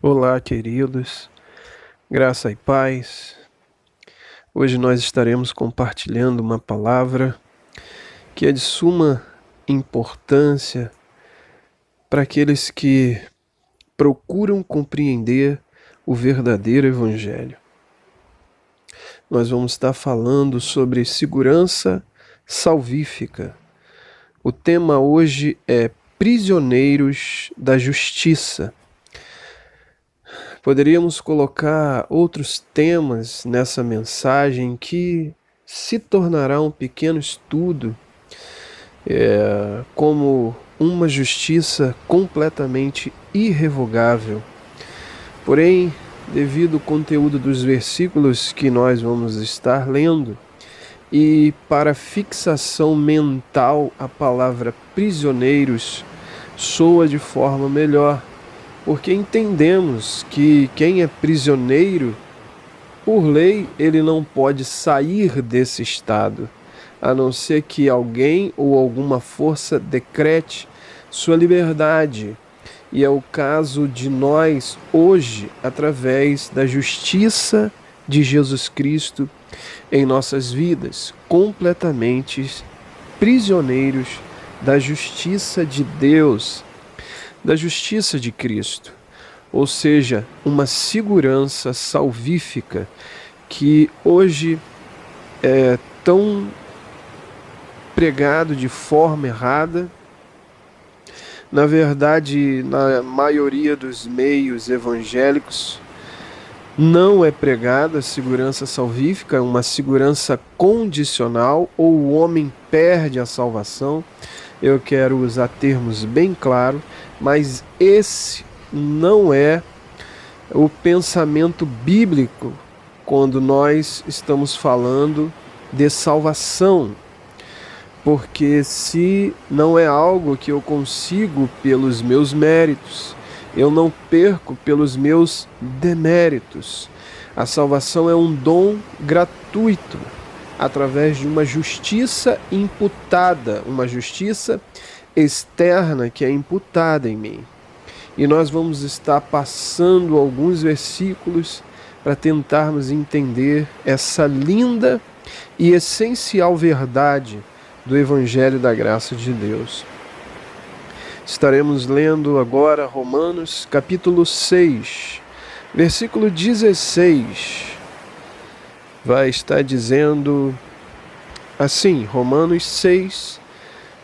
Olá, queridos, graça e paz. Hoje nós estaremos compartilhando uma palavra que é de suma importância para aqueles que procuram compreender o verdadeiro Evangelho. Nós vamos estar falando sobre segurança salvífica. O tema hoje é prisioneiros da justiça. Poderíamos colocar outros temas nessa mensagem que se tornará um pequeno estudo, como uma justiça completamente irrevogável. Porém, devido ao conteúdo dos versículos que nós vamos estar lendo, e para fixação mental, a palavra prisioneiros soa de forma melhor, porque entendemos que quem é prisioneiro, por lei, ele não pode sair desse estado, a não ser que alguém ou alguma força decrete sua liberdade. E é o caso de nós hoje, através da justiça de Jesus Cristo em nossas vidas, completamente prisioneiros da justiça de Deus, da justiça de Cristo, ou seja, uma segurança salvífica que hoje é tão pregado de forma errada. Na verdade, na maioria dos meios evangélicos, não é pregada a segurança salvífica, é uma segurança condicional, ou o homem perde a salvação. Eu quero usar termos bem claros, mas esse não é o pensamento bíblico quando nós estamos falando de salvação. Porque se não é algo que eu consigo pelos meus méritos, eu não perco pelos meus deméritos. A salvação é um dom gratuito, através de uma justiça imputada, uma justiça externa que é imputada em mim. E nós vamos estar passando alguns versículos para tentarmos entender essa linda e essencial verdade do Evangelho da Graça de Deus. Estaremos lendo agora Romanos capítulo 6, versículo 16. Vai estar dizendo assim, Romanos 6,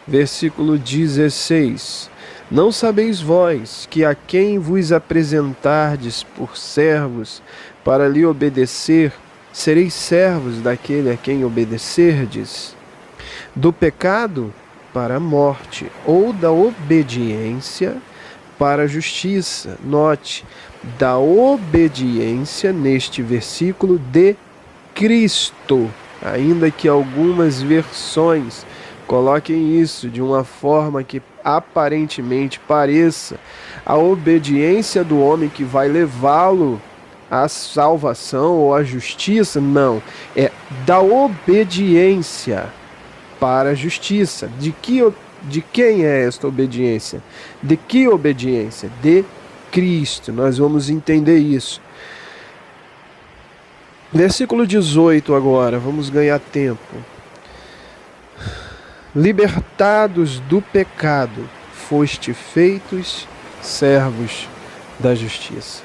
versículo 16. Não sabeis vós que a quem vos apresentardes por servos para lhe obedecer, sereis servos daquele a quem obedecerdes? Do pecado para a morte, ou da obediência para a justiça. Note, da obediência neste versículo de Cristo, ainda que algumas versões coloquem isso de uma forma que aparentemente pareça a obediência do homem que vai levá-lo à salvação ou à justiça. Não, é da obediência para a justiça. De quem é esta obediência? De que obediência? De Cristo. Nós vamos entender isso. Versículo 18 agora, vamos ganhar tempo. Libertados do pecado, foste feitos servos da justiça.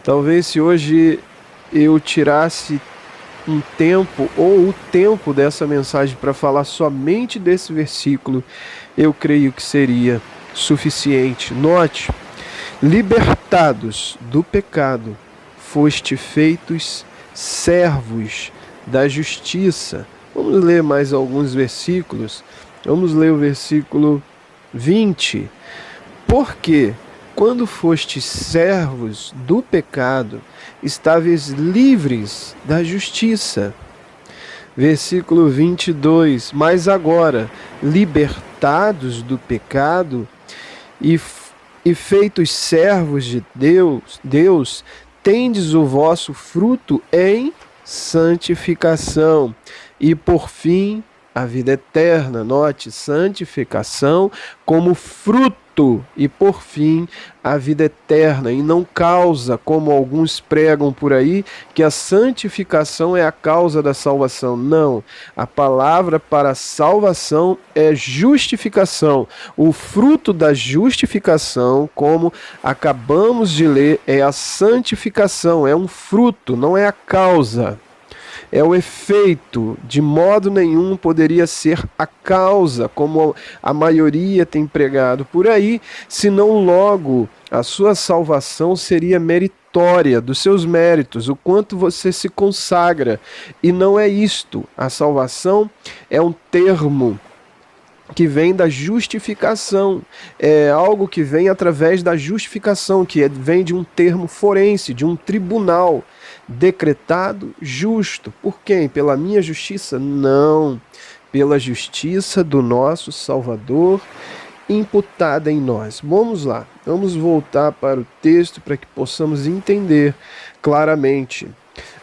Talvez se hoje eu tirasse um tempo ou o tempo dessa mensagem para falar somente desse versículo, eu creio que seria suficiente. Note, libertados do pecado, foste feitos servos da justiça. Vamos ler mais alguns versículos. Vamos ler o versículo 20. Porque quando fostes servos do pecado, estáveis livres da justiça. Versículo 22. Mas agora, libertados do pecado e feitos servos de Deus, tendes o vosso fruto em santificação e, por fim, a vida eterna. Note, santificação como fruto fruto e, por fim, a vida eterna, e não causa, como alguns pregam por aí, que a santificação é a causa da salvação. Não, a palavra para salvação é justificação. O fruto da justificação, como acabamos de ler, é a santificação, é um fruto, não é a causa. É o efeito, de modo nenhum poderia ser a causa, como a maioria tem pregado por aí, senão logo a sua salvação seria meritória, dos seus méritos, o quanto você se consagra. E não é isto. A salvação é um termo que vem da justificação, é algo que vem através da justificação, vem de um termo forense, de um tribunal decretado justo. Por quem? Pela minha justiça? Não, pela justiça do nosso Salvador imputada em nós. Vamos lá, vamos voltar para o texto para que possamos entender claramente.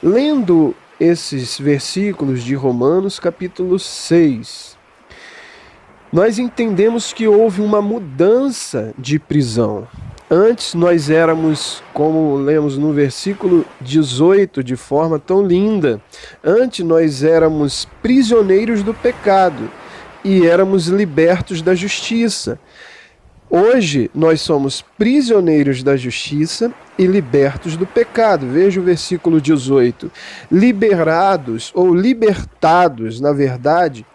Lendo esses versículos de Romanos capítulo 6, nós entendemos que houve uma mudança de prisão. Antes nós éramos, como lemos no versículo 18, de forma tão linda, antes nós éramos prisioneiros do pecado e éramos libertos da justiça. Hoje nós somos prisioneiros da justiça e libertos do pecado. Veja o versículo 18. Liberados ou libertados, na verdade,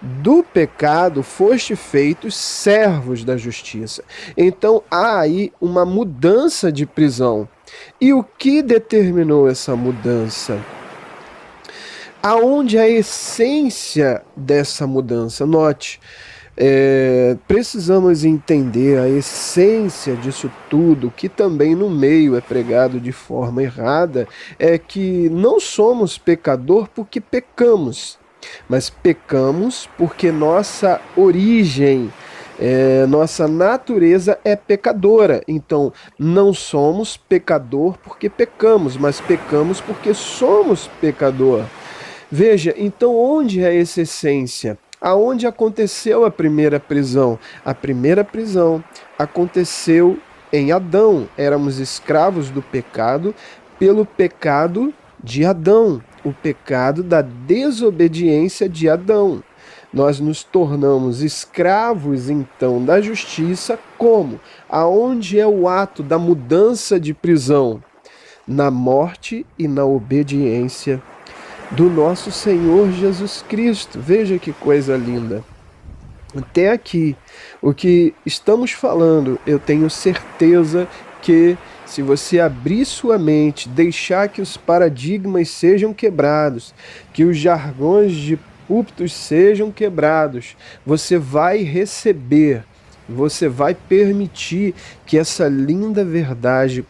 do pecado, foste feitos servos da justiça. Então há aí uma mudança de prisão. E o que determinou essa mudança? Aonde a essência dessa mudança? Note, precisamos entender a essência disso tudo, que também no meio é pregado de forma errada, é que não somos pecador porque pecamos, mas pecamos porque nossa origem, nossa natureza é pecadora. Então, não somos pecador porque pecamos, mas pecamos porque somos pecador. Veja, então onde é essa essência? Aonde aconteceu a primeira prisão? A primeira prisão aconteceu em Adão. Éramos escravos do pecado pelo pecado de Adão, o pecado da desobediência de Adão. Nós nos tornamos escravos, então, da justiça. Como? Aonde é o ato da mudança de prisão? Na morte e na obediência do nosso Senhor Jesus Cristo. Veja que coisa linda. Até aqui, o que estamos falando, eu tenho certeza que se você abrir sua mente, deixar que os paradigmas sejam quebrados, que os jargões de púlpitos sejam quebrados, você vai receber, você vai permitir que essa linda verdade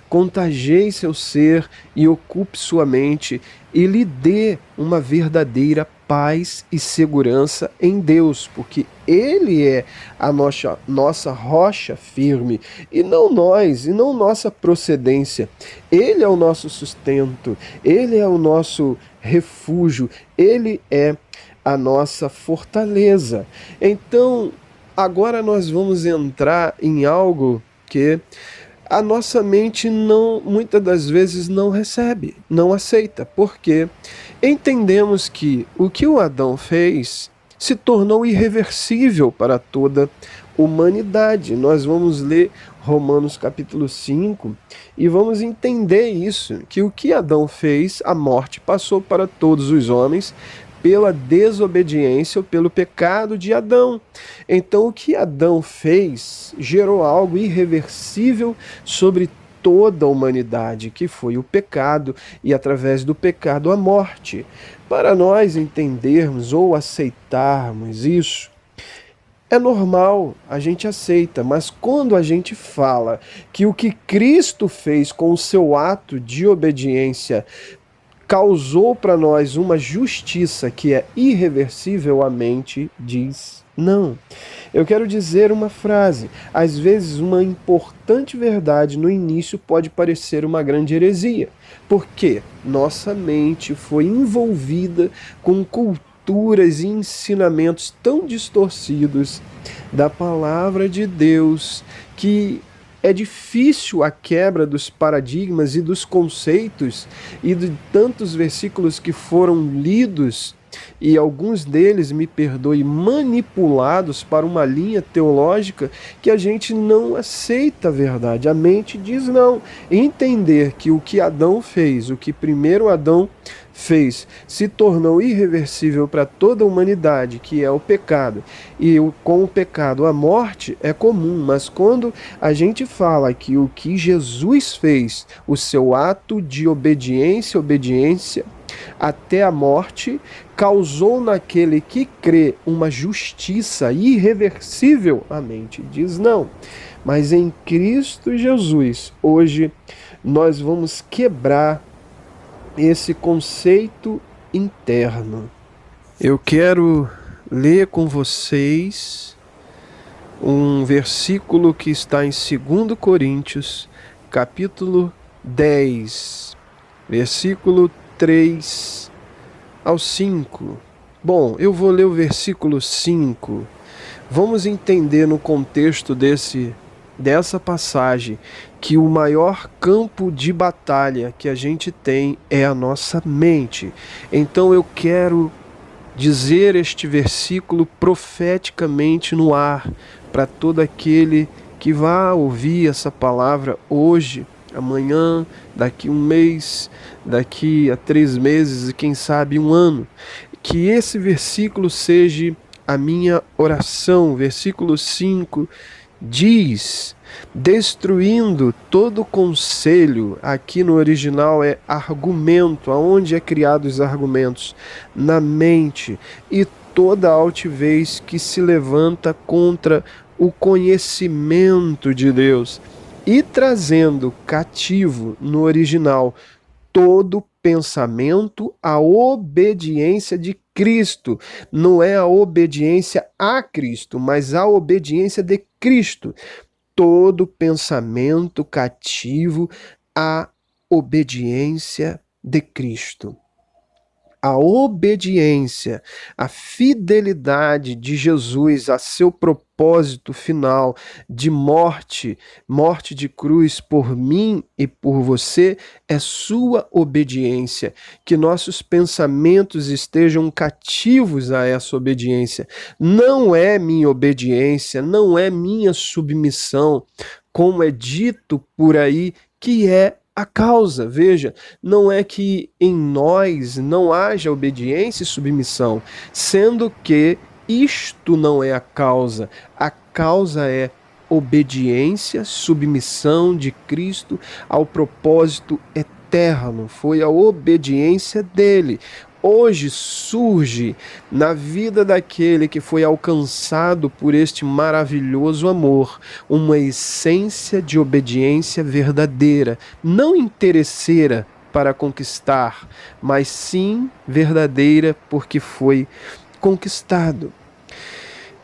contagie seu ser e ocupe sua mente e lhe dê uma verdadeira paz e segurança em Deus, porque Ele é a nossa rocha firme, e não nós, e não nossa procedência. Ele é o nosso sustento, Ele é o nosso refúgio, Ele é a nossa fortaleza. Então, agora nós vamos entrar em algo que a nossa mente muitas das vezes não recebe, não aceita, porque entendemos que o que o Adão fez se tornou irreversível para toda a humanidade. Nós vamos ler Romanos capítulo 5 e vamos entender isso, que o que Adão fez, a morte passou para todos os homens, pela desobediência ou pelo pecado de Adão. Então, o que Adão fez gerou algo irreversível sobre toda a humanidade, que foi o pecado, e através do pecado a morte. Para nós entendermos ou aceitarmos isso, é normal, a gente aceita, mas quando a gente fala que o que Cristo fez com o seu ato de obediência causou para nós uma justiça que é irreversível, a mente diz não. Eu quero dizer uma frase. Às vezes uma importante verdade no início pode parecer uma grande heresia, porque nossa mente foi envolvida com culturas e ensinamentos tão distorcidos da palavra de Deus, que é difícil a quebra dos paradigmas e dos conceitos e de tantos versículos que foram lidos e alguns deles, me perdoe, manipulados para uma linha teológica que a gente não aceita a verdade. A mente diz não. Entender que o que Adão fez, o que primeiro Adão fez, se tornou irreversível para toda a humanidade, que é o pecado. E com o pecado a morte é comum, mas quando a gente fala que o que Jesus fez, o seu ato de obediência até a morte, causou naquele que crê uma justiça irreversível, a mente diz não. Mas em Cristo Jesus, hoje, nós vamos quebrar esse conceito interno. Eu quero ler com vocês um versículo que está em 2 Coríntios, capítulo 10, versículo 3 ao 5. Bom, eu vou ler o versículo 5. Vamos entender no contexto dessa passagem que o maior campo de batalha que a gente tem é a nossa mente. Então eu quero dizer este versículo profeticamente no ar para todo aquele que vá ouvir essa palavra hoje, amanhã, daqui um mês, daqui a 3 meses e quem sabe um ano. Que esse versículo seja a minha oração. Versículo 5 diz: destruindo todo conselho, aqui no original é argumento, aonde é criado os argumentos? Na mente, e toda altivez que se levanta contra o conhecimento de Deus, e trazendo cativo, no original, todo pensamento à obediência de Cristo. Não é a obediência a Cristo, mas a obediência de Cristo. Todo pensamento cativo à obediência de Cristo. A obediência, a fidelidade de Jesus a seu propósito final de morte de cruz por mim e por você, é sua obediência. Que nossos pensamentos estejam cativos a essa obediência. Não é minha obediência, não é minha submissão, como é dito por aí, que é a causa. Veja, não é que em nós não haja obediência e submissão, sendo que isto não é a causa é obediência, submissão de Cristo ao propósito eterno, foi a obediência dele. Hoje surge na vida daquele que foi alcançado por este maravilhoso amor uma essência de obediência verdadeira, não interesseira para conquistar, mas sim verdadeira porque foi conquistado.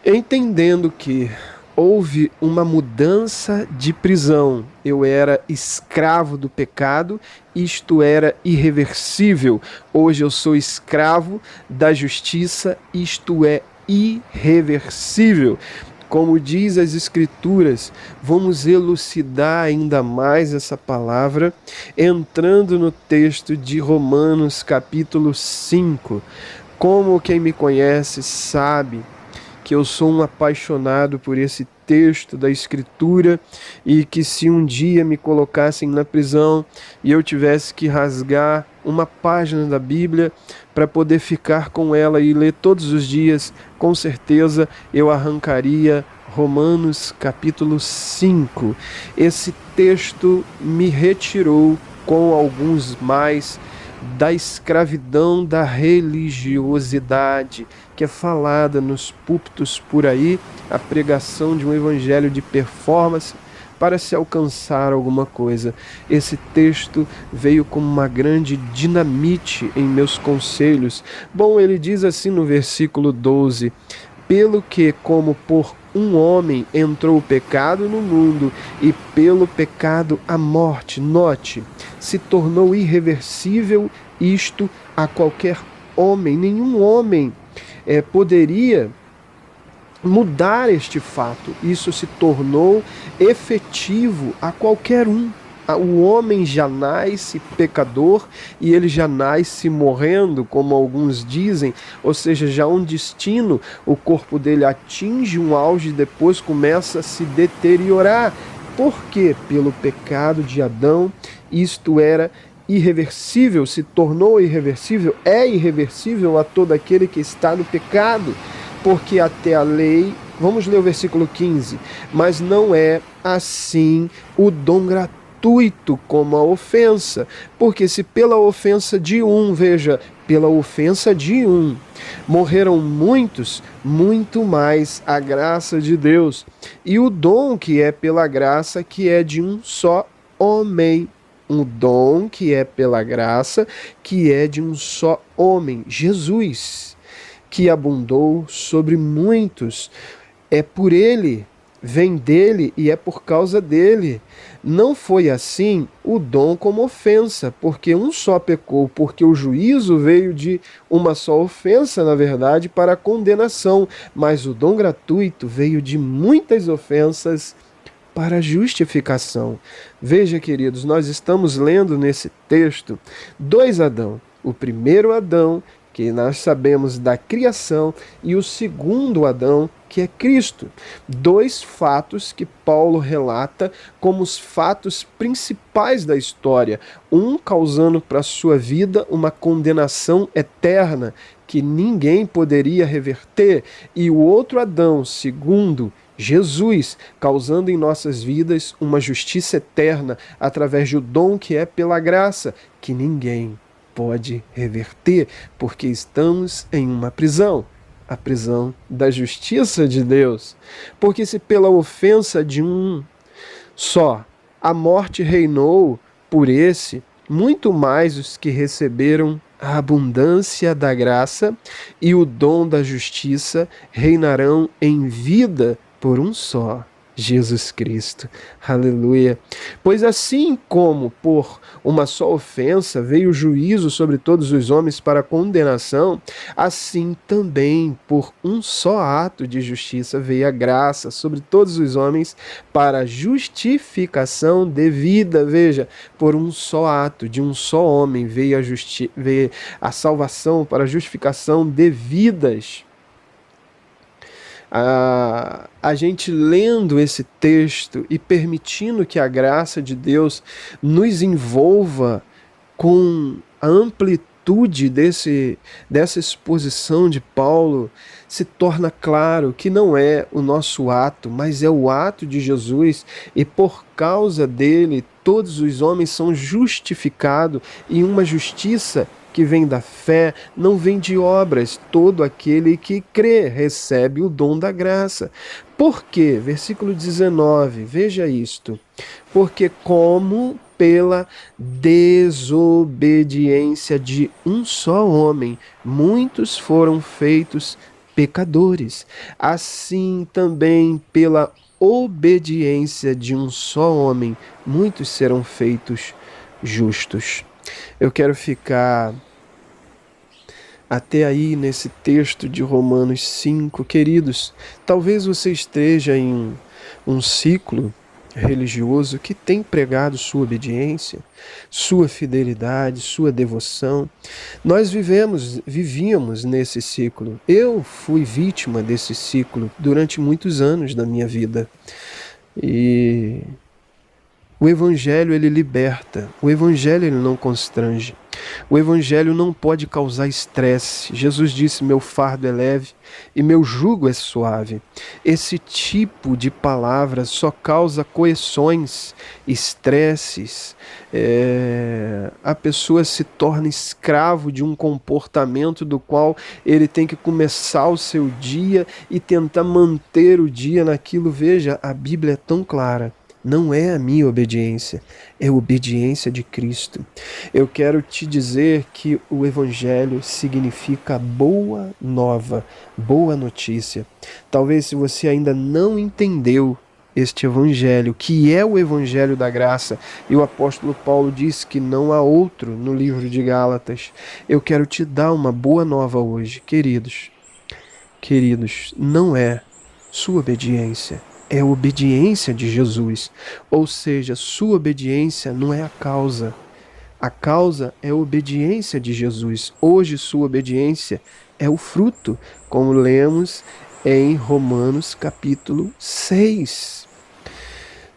Entendendo que houve uma mudança de prisão. Eu era escravo do pecado, isto era irreversível. Hoje eu sou escravo da justiça, isto é irreversível. Como diz as Escrituras, vamos elucidar ainda mais essa palavra, entrando no texto de Romanos capítulo 5. Como quem me conhece sabe que eu sou um apaixonado por esse texto da Escritura e que se um dia me colocassem na prisão e eu tivesse que rasgar uma página da Bíblia para poder ficar com ela e ler todos os dias, com certeza eu arrancaria Romanos capítulo 5. Esse texto me retirou com alguns mais da escravidão da religiosidade que é falada nos púlpitos por aí, a pregação de um evangelho de performance para se alcançar alguma coisa. Esse texto veio como uma grande dinamite em meus conselhos. Bom, ele diz assim no versículo 12: pelo que, como por um homem entrou o pecado no mundo, e pelo pecado a morte, note, se tornou irreversível isto a qualquer homem. Nenhum homem poderia mudar este fato. Isso se tornou efetivo a qualquer um. O homem já nasce pecador e ele já nasce morrendo, como alguns dizem, ou seja, já um destino, o corpo dele atinge um auge e depois começa a se deteriorar. Por quê? Pelo pecado de Adão, isto era irreversível, se tornou irreversível, é irreversível a todo aquele que está no pecado, porque até a lei, vamos ler o versículo 15, mas não é assim o dom gratuito como a ofensa, porque se pela ofensa de um, veja, pela ofensa de um, morreram muitos, muito mais a graça de Deus, e o dom que é pela graça, que é de um só homem, um dom que é pela graça, que é de um só homem, Jesus, que abundou sobre muitos, é por ele, vem dele e é por causa dele. Não foi assim o dom como ofensa, porque um só pecou, porque o juízo veio de uma só ofensa, na verdade, para a condenação, mas o dom gratuito veio de muitas ofensas para a justificação. Veja, queridos, nós estamos lendo nesse texto dois Adão. O primeiro Adão, que nós sabemos da criação, e o segundo Adão, que é Cristo. Dois fatos que Paulo relata como os fatos principais da história. Um causando para a sua vida uma condenação eterna que ninguém poderia reverter, e o outro Adão, segundo Jesus, causando em nossas vidas uma justiça eterna através do dom que é pela graça, que ninguém pode reverter, porque estamos em uma prisão, a prisão da justiça de Deus. Porque se pela ofensa de um só a morte reinou por esse, muito mais os que receberam a abundância da graça e o dom da justiça reinarão em vida por um só, Jesus Cristo. Aleluia. Pois assim como por uma só ofensa veio o juízo sobre todos os homens para condenação, assim também por um só ato de justiça veio a graça sobre todos os homens para justificação devida. Veja, por um só ato de um só homem veio a salvação para a justificação devidas. A gente lendo esse texto e permitindo que a graça de Deus nos envolva com a amplitude dessa exposição de Paulo, se torna claro que não é o nosso ato, mas é o ato de Jesus, e por causa dele todos os homens são justificados em uma justiça que vem da fé, não vem de obras. Todo aquele que crê recebe o dom da graça. Por quê? Versículo 19, veja isto. Porque como pela desobediência de um só homem, muitos foram feitos pecadores, assim também pela obediência de um só homem, muitos serão feitos justos. Eu quero ficar até aí nesse texto de Romanos 5. Queridos, talvez você esteja em um ciclo religioso que tem pregado sua obediência, sua fidelidade, sua devoção. Nós vivíamos nesse ciclo. Eu fui vítima desse ciclo durante muitos anos da minha vida. E o Evangelho, ele liberta. O Evangelho, ele não constrange. O Evangelho não pode causar estresse. Jesus disse, meu fardo é leve e meu jugo é suave. Esse tipo de palavra só causa coerções, estresses. A pessoa se torna escravo de um comportamento do qual ele tem que começar o seu dia e tentar manter o dia naquilo. Veja, a Bíblia é tão clara. Não é a minha obediência, é a obediência de Cristo. Eu quero te dizer que o Evangelho significa boa nova, boa notícia. Talvez se você ainda não entendeu este Evangelho, que é o Evangelho da graça, e o apóstolo Paulo diz que não há outro no livro de Gálatas, eu quero te dar uma boa nova hoje, queridos. Queridos, não é Sua obediência é a obediência de Jesus. Ou seja, sua obediência não é a causa. A causa é a obediência de Jesus. Hoje, sua obediência é o fruto, como lemos em Romanos capítulo 6.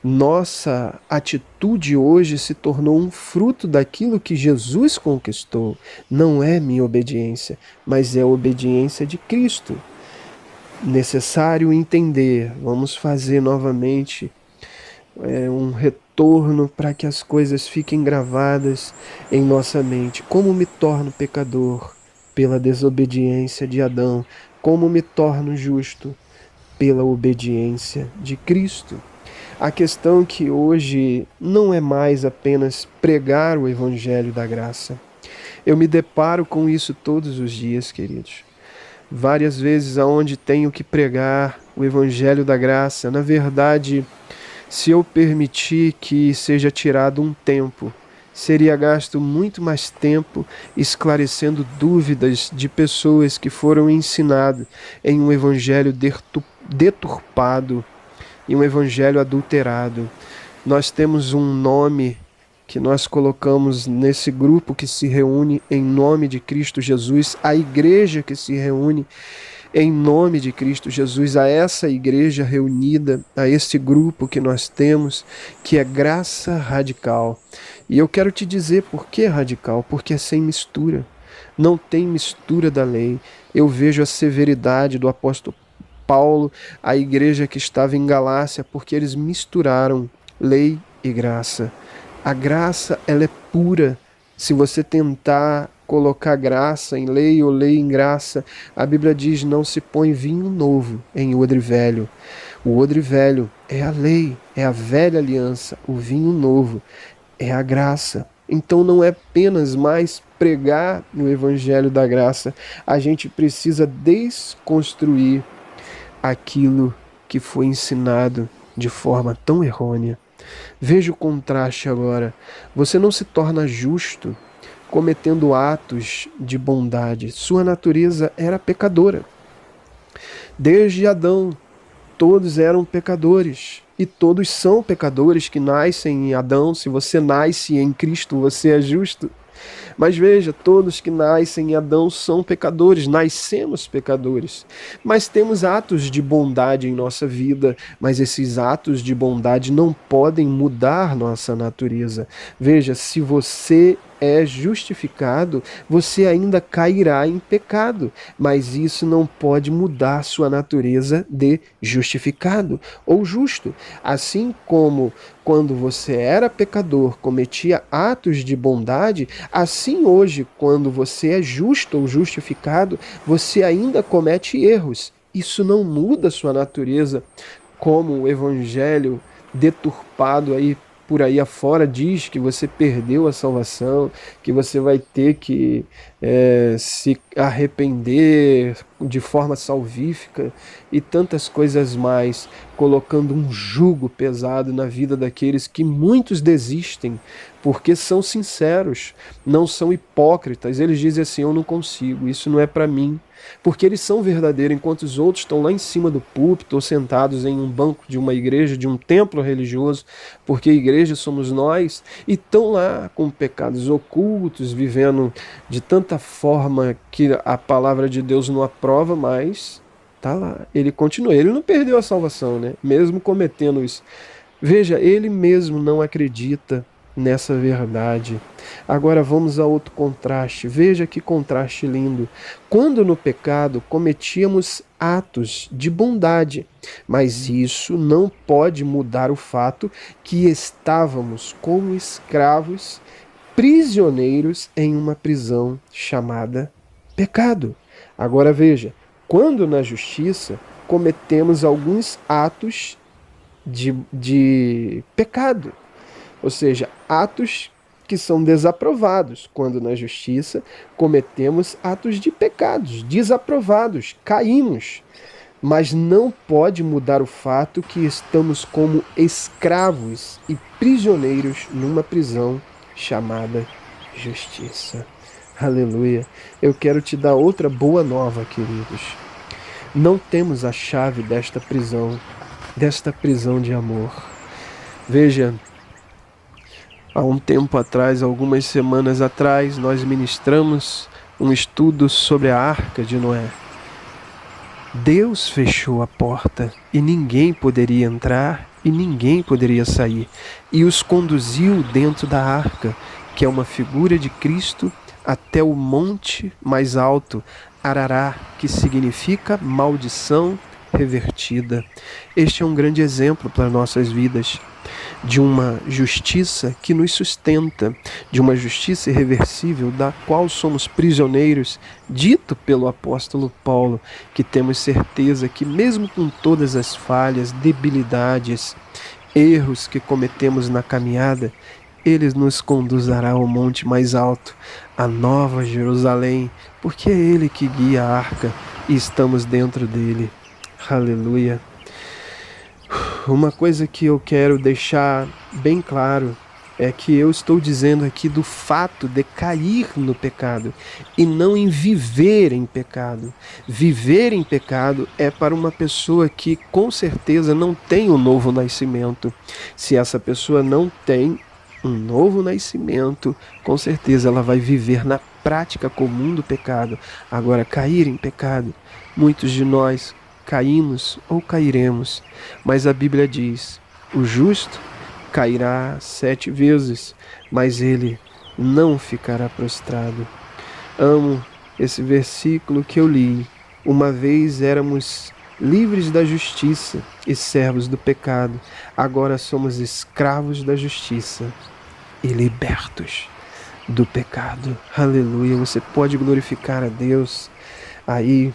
Nossa atitude hoje se tornou um fruto daquilo que Jesus conquistou. Não é minha obediência, mas é a obediência de Cristo. Necessário entender, vamos fazer novamente um retorno para que as coisas fiquem gravadas em nossa mente. Como me torno pecador? Pela desobediência de Adão. Como me torno justo? Pela obediência de Cristo. A questão que hoje não é mais apenas pregar o Evangelho da Graça. Eu me deparo com isso todos os dias, queridos. Várias vezes aonde tenho que pregar o Evangelho da Graça, na verdade, se eu permitir que seja tirado um tempo, seria gasto muito mais tempo esclarecendo dúvidas de pessoas que foram ensinadas em um Evangelho deturpado, em um Evangelho adulterado. Nós temos um nome que nós colocamos nesse grupo que se reúne em nome de Cristo Jesus, a igreja que se reúne em nome de Cristo Jesus, a essa igreja reunida, a esse grupo que nós temos, que é Graça Radical. E eu quero te dizer por que radical, porque é sem mistura, não tem mistura da lei. Eu vejo a severidade do apóstolo Paulo, a igreja que estava em Galácia, porque eles misturaram lei e graça. A graça, ela é pura. Se você tentar colocar graça em lei ou lei em graça, a Bíblia diz: não se põe vinho novo em odre velho. O odre velho é a lei, é a velha aliança. O vinho novo é a graça. Então não é apenas mais pregar o Evangelho da Graça. A gente precisa desconstruir aquilo que foi ensinado de forma tão errônea. Veja o contraste agora. Você não se torna justo cometendo atos de bondade. Sua natureza era pecadora. Desde Adão, todos eram pecadores. E todos são pecadores que nascem em Adão. Se você nasce em Cristo, você é justo. Mas veja, todos que nascem em Adão são pecadores, nascemos pecadores. Mas temos atos de bondade em nossa vida, mas esses atos de bondade não podem mudar nossa natureza. Veja, se você é justificado, você ainda cairá em pecado, mas isso não pode mudar sua natureza de justificado ou justo. Assim como quando você era pecador, cometia atos de bondade, assim hoje, quando você é justo ou justificado, você ainda comete erros. Isso não muda sua natureza, como o evangelho deturpado aí por aí afora diz que você perdeu a salvação, que você vai ter que se arrepender de forma salvífica e tantas coisas mais, colocando um jugo pesado na vida daqueles que muitos desistem, porque são sinceros, não são hipócritas. Eles dizem assim: eu não consigo, isso não é para mim. Porque eles são verdadeiros, enquanto os outros estão lá em cima do púlpito ou sentados em um banco de uma igreja, de um templo religioso, porque a igreja somos nós, e estão lá com pecados ocultos, vivendo de tanta forma que a palavra de Deus não aprova, mas tá lá, ele continua, ele não perdeu a salvação, né? Mesmo cometendo isso. Veja, ele mesmo não acredita nessa verdade. Agora vamos a outro contraste. Veja que contraste lindo. Quando no pecado cometíamos atos de bondade, mas isso não pode mudar o fato que estávamos como escravos, prisioneiros em uma prisão chamada pecado. Agora veja, quando na justiça cometemos alguns atos de pecado, ou seja, atos que são desaprovados, quando na justiça cometemos atos de pecados, desaprovados, caímos. Mas não pode mudar o fato que estamos como escravos e prisioneiros numa prisão chamada justiça. Aleluia. Eu quero te dar outra boa nova, queridos. Não temos a chave desta prisão de amor. Veja, há um tempo atrás, algumas semanas atrás, nós ministramos um estudo sobre a Arca de Noé. Deus fechou a porta e ninguém poderia entrar e ninguém poderia sair, e os conduziu dentro da arca, que é uma figura de Cristo, até o monte mais alto, Arará, que significa maldição revertida. Este é um grande exemplo para nossas vidas, de uma justiça que nos sustenta, de uma justiça irreversível, da qual somos prisioneiros, dito pelo apóstolo Paulo, que temos certeza que mesmo com todas as falhas, debilidades, erros que cometemos na caminhada, Ele nos conduzirá ao monte mais alto, a Nova Jerusalém, porque é Ele que guia a arca e estamos dentro dele. Aleluia. Uma coisa que eu quero deixar bem claro é que eu estou dizendo aqui do fato de cair no pecado e não em viver em pecado. Viver em pecado é para uma pessoa que com certeza não tem um novo nascimento. Se essa pessoa não tem um novo nascimento, com certeza ela vai viver na prática comum do pecado. Agora, cair em pecado, muitos de nós caímos ou cairemos, mas a Bíblia diz: o justo cairá 7 vezes, mas ele não ficará prostrado. Amo esse versículo que eu li. Uma vez éramos livres da justiça e servos do pecado, agora somos escravos da justiça e libertos do pecado. Aleluia. Você pode glorificar a Deus aí.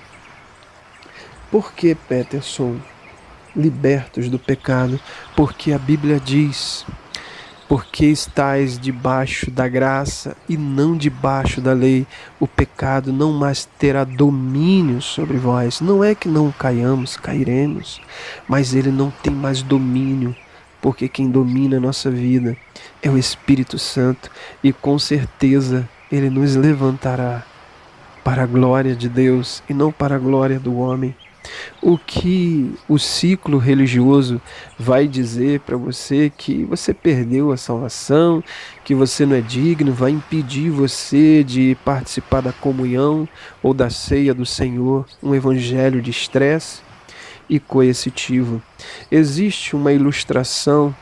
Por que, Peterson, libertos do pecado? Porque a Bíblia diz: porque estais debaixo da graça e não debaixo da lei, o pecado não mais terá domínio sobre vós. Não é que não caiamos, cairemos, mas ele não tem mais domínio, porque quem domina a nossa vida é o Espírito Santo, e com certeza ele nos levantará para a glória de Deus e não para a glória do homem. O que o ciclo religioso vai dizer para você que você perdeu a salvação, que você não é digno, vai impedir você de participar da comunhão ou da ceia do Senhor, um evangelho de estresse e coercitivo. Existe uma ilustração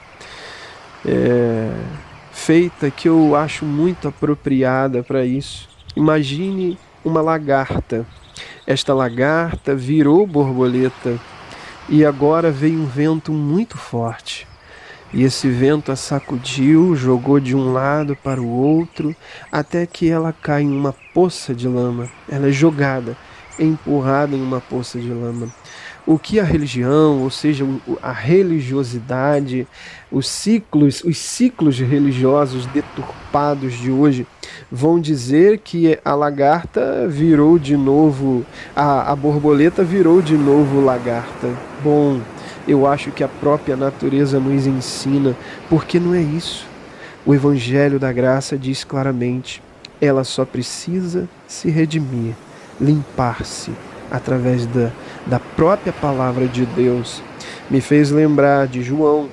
feita que eu acho muito apropriada para isso. Imagine uma lagarta. Esta lagarta virou borboleta e agora veio um vento muito forte. E esse vento a sacudiu, jogou de um lado para o outro, até que ela cai em uma poça de lama. Ela é jogada, empurrada em uma poça de lama. O que a religião, ou seja, a religiosidade, os ciclos religiosos deturpados de hoje vão dizer que a lagarta virou de novo, a borboleta virou de novo lagarta. Bom, eu acho que a própria natureza nos ensina, porque não é isso. O Evangelho da Graça diz claramente: ela só precisa se redimir, limpar-se, através da própria palavra de Deus. Me fez lembrar de João,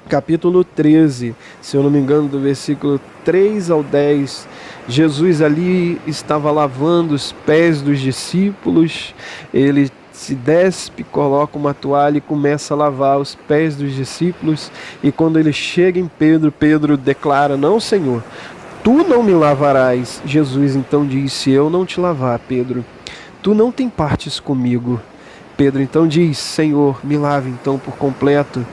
capítulo 13, se eu não me engano, do versículo 3 ao 10. Jesus ali estava lavando os pés dos discípulos, ele se despe, coloca uma toalha e começa a lavar os pés dos discípulos, e quando ele chega em Pedro, Pedro declara: não, Senhor, tu não me lavarás. Jesus então disse: eu não te lavar, Pedro, tu não tem partes comigo. Pedro então diz: Senhor, me lave então por completo.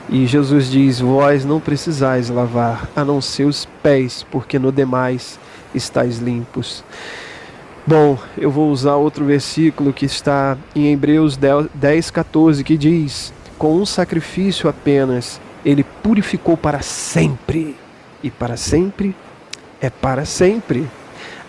E Jesus diz: vós não precisais lavar, a não ser os pés, porque no demais estáis limpos. Bom, eu vou usar outro versículo que está em Hebreus 10:14, que diz: com um sacrifício apenas, ele purificou para sempre. E para sempre é para sempre.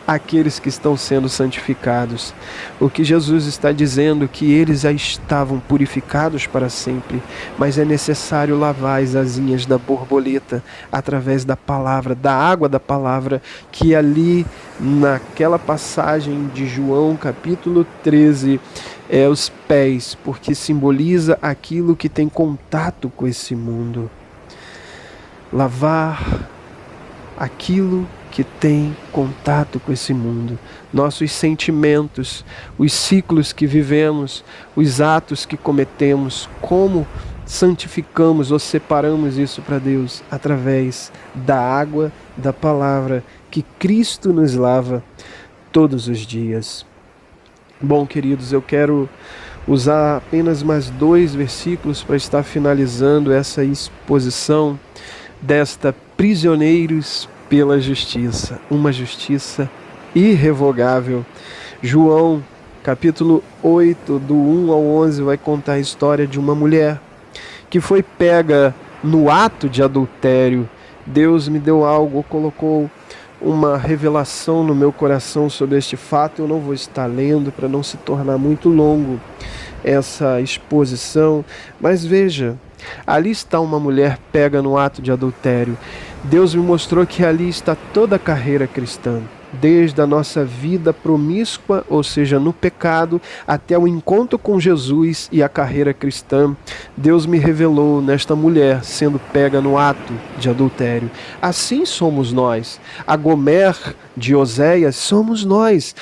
aqueles que estão sendo santificados. O que Jesus está dizendo é que eles já estavam purificados para sempre, mas é necessário lavar as asinhas da borboleta através da palavra, da água da palavra, que ali naquela passagem de João capítulo 13 é os pés, porque simboliza aquilo que tem contato com esse mundo. Lavar aquilo que tem contato com esse mundo, nossos sentimentos, os ciclos que vivemos, os atos que cometemos, como santificamos ou separamos isso para Deus através da água da palavra que Cristo nos lava todos os dias. Bom, queridos, eu quero usar apenas mais 2 versículos para estar finalizando essa exposição desta prisioneiros pela justiça, uma justiça irrevogável. João, capítulo 8, do 1 ao 11, vai contar a história de uma mulher que foi pega no ato de adultério. Deus me deu algo, colocou uma revelação no meu coração sobre este fato. Eu não vou estar lendo para não se tornar muito longo essa exposição, mas veja, ali está uma mulher pega no ato de adultério. Deus me mostrou que ali está toda a carreira cristã, desde a nossa vida promíscua, ou seja, no pecado, até o encontro com Jesus e a carreira cristã. Deus me revelou nesta mulher sendo pega no ato de adultério. Assim somos nós. A Gomer de Oséias somos nós,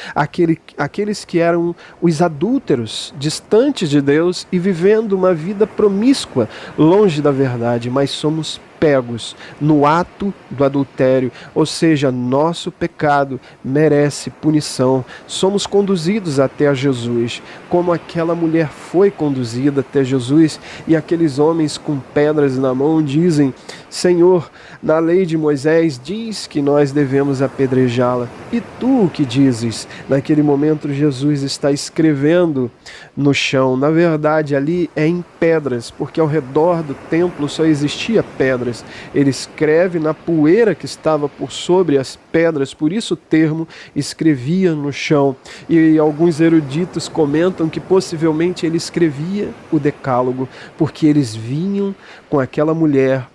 aqueles que eram os adúlteros, distantes de Deus e vivendo uma vida promíscua, longe da verdade, mas somos pegos no ato do adultério, ou seja, nosso pecado merece punição. Somos conduzidos até a Jesus, como aquela mulher foi conduzida até Jesus, e aqueles homens com pedras na mão dizem: Senhor, na lei de Moisés diz que nós devemos apedrejá-la. E tu o que dizes? Naquele momento Jesus está escrevendo no chão. Na verdade, ali é em pedras, porque ao redor do templo só existia pedras. Ele escreve na poeira que estava por sobre as pedras, por isso o termo escrevia no chão. E alguns eruditos comentam que possivelmente ele escrevia o decálogo, porque eles vinham com aquela mulher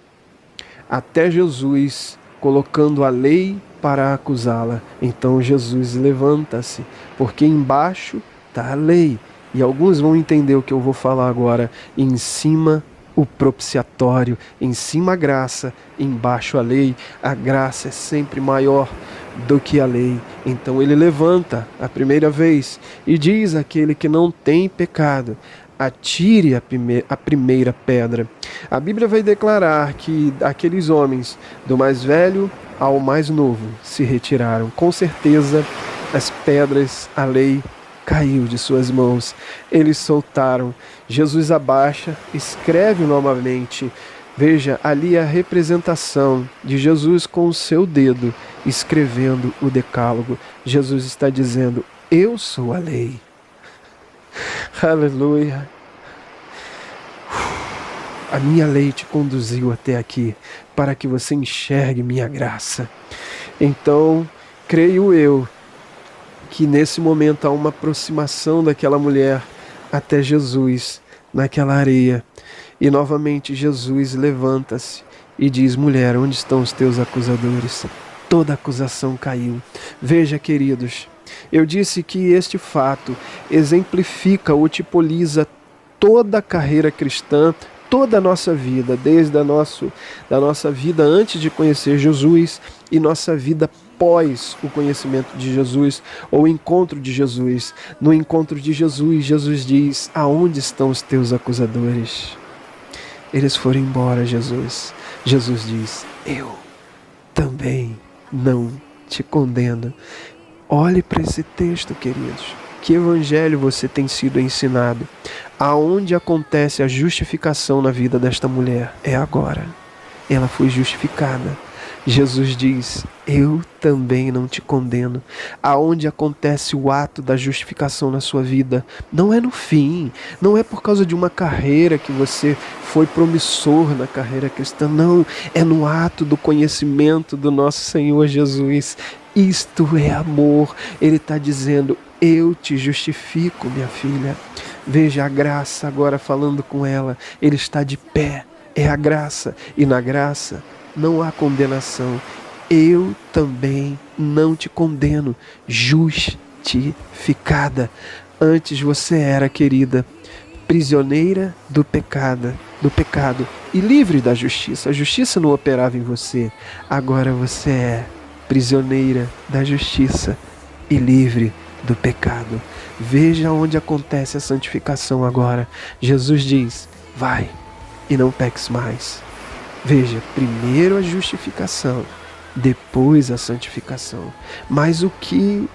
até Jesus, colocando a lei para acusá-la. Então Jesus levanta-se, porque embaixo está a lei. E alguns vão entender o que eu vou falar agora. Em cima o propiciatório, em cima a graça, embaixo a lei. A graça é sempre maior do que a lei. Então ele levanta a primeira vez e diz àquele que não tem pecado: atire a primeira pedra. A Bíblia vai declarar que aqueles homens, do mais velho ao mais novo, se retiraram. Com certeza as pedras, a lei, caiu de suas mãos. Eles soltaram. Jesus abaixa, escreve novamente. Veja, ali a representação de Jesus com o seu dedo, escrevendo o decálogo. Jesus está dizendo: eu sou a lei. Aleluia. A minha lei te conduziu até aqui, para que você enxergue minha graça. Então, creio eu, que nesse momento há uma aproximação daquela mulher até Jesus, naquela areia. E novamente Jesus levanta-se e diz: mulher, onde estão os teus acusadores? Toda acusação caiu. Veja, queridos, eu disse que este fato exemplifica ou tipifica toda a carreira cristã, toda a nossa vida, desde da nossa vida antes de conhecer Jesus e nossa vida após o conhecimento de Jesus ou o encontro de Jesus. No encontro de Jesus, Jesus diz: aonde estão os teus acusadores? Eles foram embora, Jesus. Jesus diz: eu também não te condeno. Olhe para esse texto, queridos. Que evangelho você tem sido ensinado? Aonde acontece a justificação na vida desta mulher? É agora. Ela foi justificada. Jesus diz: eu também não te condeno. Aonde acontece o ato da justificação na sua vida? Não é no fim, não é por causa de uma carreira que você foi promissor na carreira cristã, não. É no ato do conhecimento do nosso Senhor Jesus. Isto é amor. Ele está dizendo: eu te justifico, minha filha. Veja a graça agora falando com ela. Ele está de pé. É a graça. E na graça não há condenação. Eu também não te condeno. Justificada. Antes você era, querida, prisioneira do pecado e livre da justiça. A justiça não operava em você. Agora você é prisioneira da justiça e livre do pecado. Veja onde acontece a santificação agora. Jesus diz: vai e não peques mais. Veja, primeiro a justificação, depois a santificação. Mas o que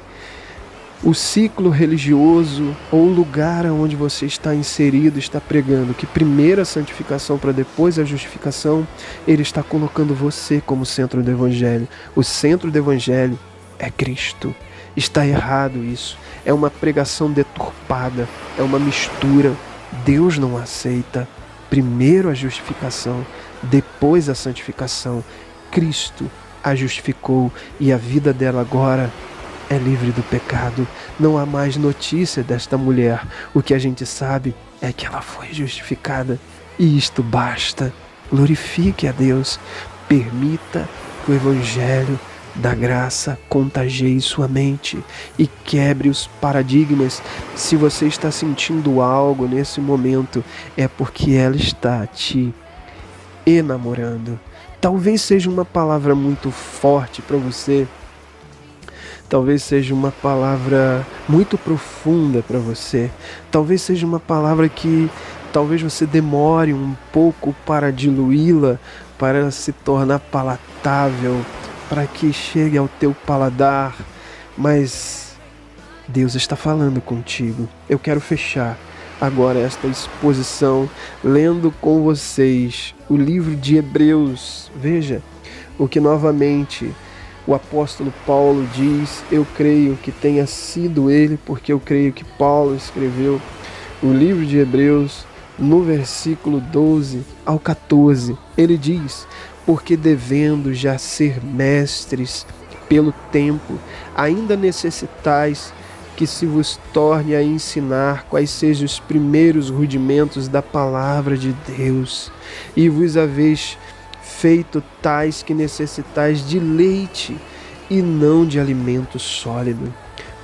o ciclo religioso ou o lugar onde você está inserido está pregando, que primeiro a santificação para depois a justificação, ele está colocando você como centro do Evangelho. O centro do Evangelho é Cristo. Está errado isso. É uma pregação deturpada, é uma mistura. Deus não aceita. Primeiro a justificação, depois a santificação. Cristo a justificou e a vida dela agora é livre do pecado. Não há mais notícia desta mulher. O que a gente sabe é que ela foi justificada. E isto basta. Glorifique a Deus. Permita que o Evangelho da graça contagie sua mente e quebre os paradigmas. Se você está sentindo algo nesse momento, é porque ela está te enamorando. Talvez seja uma palavra muito forte para você. Talvez seja uma palavra muito profunda para você. Talvez seja uma palavra que talvez você demore um pouco para diluí-la, para se tornar palatável, para que chegue ao teu paladar. Mas Deus está falando contigo. Eu quero fechar agora esta exposição lendo com vocês o livro de Hebreus. Veja o que novamente o apóstolo Paulo diz. Eu creio que tenha sido ele, porque eu creio que Paulo escreveu o livro de Hebreus no versículo 12 ao 14. Ele diz: porque devendo já ser mestres pelo tempo, ainda necessitais que se vos torne a ensinar quais sejam os primeiros rudimentos da palavra de Deus, e vos haveis feito tais que necessitais de leite e não de alimento sólido.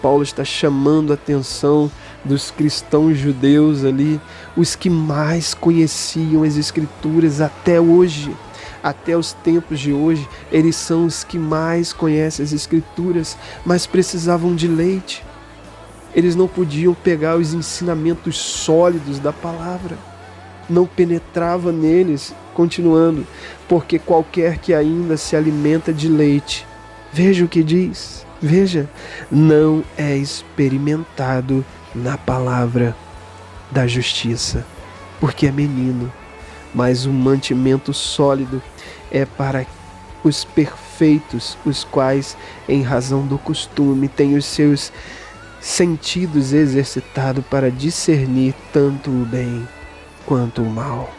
Paulo está chamando a atenção dos cristãos judeus ali, os que mais conheciam as Escrituras até hoje, até os tempos de hoje. Eles são os que mais conhecem as Escrituras, mas precisavam de leite. Eles não podiam pegar os ensinamentos sólidos da palavra. Não penetrava neles. Continuando: porque qualquer que ainda se alimenta de leite, veja o que diz, veja, não é experimentado na palavra da justiça, porque é menino. Mas o mantimento sólido é para os perfeitos, os quais, em razão do costume, têm os seus sentidos exercitados para discernir tanto o bem quanto o mal.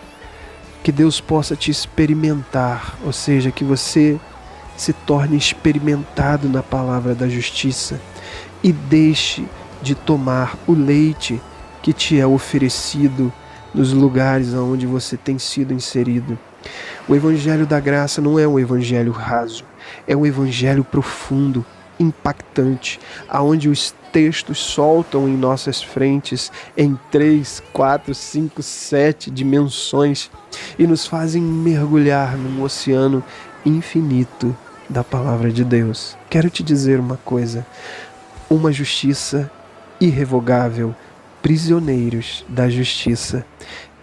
Que Deus possa te experimentar, ou seja, que você se torne experimentado na palavra da justiça e deixe de tomar o leite que te é oferecido nos lugares onde você tem sido inserido. O Evangelho da Graça não é um evangelho raso, é um evangelho profundo, impactante, aonde os textos soltam em nossas frentes em 3, 4, 5, 7 dimensões e nos fazem mergulhar num oceano infinito da palavra de Deus. Quero te dizer uma coisa: uma justiça irrevogável, prisioneiros da justiça.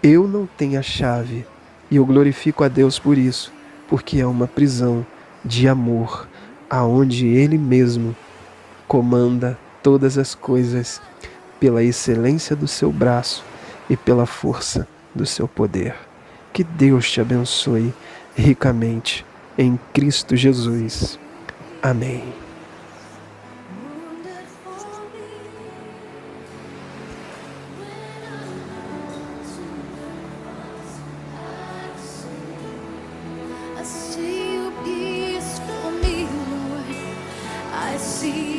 Eu não tenho a chave e eu glorifico a Deus por isso, porque é uma prisão de amor, aonde Ele mesmo comanda todas as coisas pela excelência do seu braço e pela força do seu poder. Que Deus te abençoe ricamente em Cristo Jesus. Amém. I see your peace for me, Lord. I see